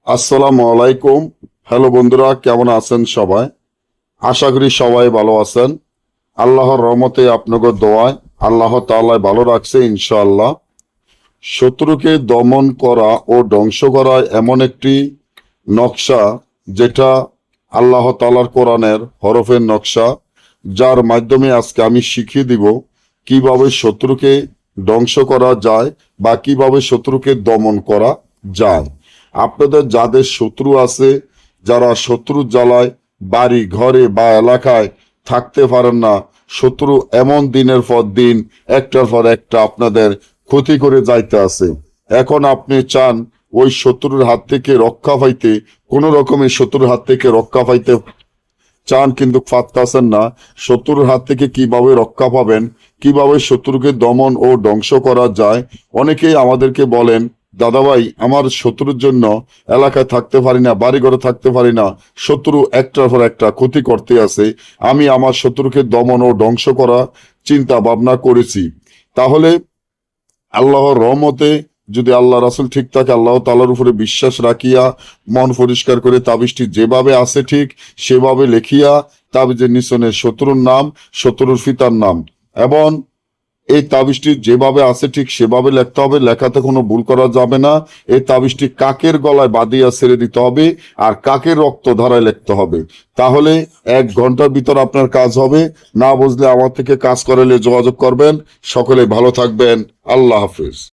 আসসালামু আলাইকুম। হ্যালো বন্ধুরা, কেমন আছেন সবাই? আশা করি সবাই ভালো আছেন। আল্লাহর রহমতে আপনাদের দোয়ায় আল্লাহ তাআলা ভালো রাখছে ইনশাআল্লাহ। শত্রুকে দমন করা ও ধ্বংস করা এমন একটি নকশা, যেটা আল্লাহ তাআলার কোরআনের হরফের নকশা, যার মাধ্যমে আজকে আমি শিখিয়ে দিব কিভাবে শত্রুকে ধ্বংস করা যায় বা কিভাবে শত্রুকে দমন করা যায়। আপনাদের যাদের শত্রু আছে, যারা শত্রুর জ্বালায় বাড়ি ঘরে বা এলাকায় থাকতে পারেন না, শত্রু এমন দিনের পর দিন একটার পর একটা আপনাদের ক্ষতি করে যাইতে আছে। এখন আপনি চান ওই শত্রুর হাত থেকে রক্ষা পাইতে, কোন রকমের শত্রুর হাত থেকে রক্ষা পাইতে চান, কিন্তু পারতেছেন না। শত্রুর হাত থেকে কিভাবে রক্ষা পাবেন, কিভাবে শত্রুকে দমন ও ধ্বংস করা যায়। অনেকেই আমাদেরকে বলেন, দাদা ভাই, আমার শত্রুর জন্য এলাকায় থাকতে পারি না, বাড়ি ঘরে থাকতে পারি না, শত্রু একটার পর একটা ক্ষতি করতে আছে, আমি আমার শত্রুকে দমন ও ধ্বংস করা চিন্তা ভাবনা করেছি। তাহলে আল্লাহর রহমতে, যদি আল্লাহ রাসূল ঠিক থাকে, আল্লাহ তাআলার উপরে বিশ্বাস রাখিয়া মন পরিষ্কার করে তাবিজটি যেভাবে আছে ঠিক সেভাবে লিখিয়া তাবিজের নিচনে শত্রুর নাম, শত্রুর পিতার নাম এবং এই তাবিজটি যেভাবে আছে ঠিক সেভাবে লিখতে হবে, লেখাতে কোনো ভুল করা যাবে না। এই তাবিজটি কাকের গলায় বাঁধিয়া ছেড়ে দিতে হবে আর কাকের রক্ত ধারায় লিখতে হবে। তাহলে 1 ঘন্টার ভিতর আপনার কাজ হবে। না বুঝলে আমার থেকে কাজ করালে যোগাযোগ করবেন। সকলে ভালো থাকবেন। আল্লাহ হাফিজ।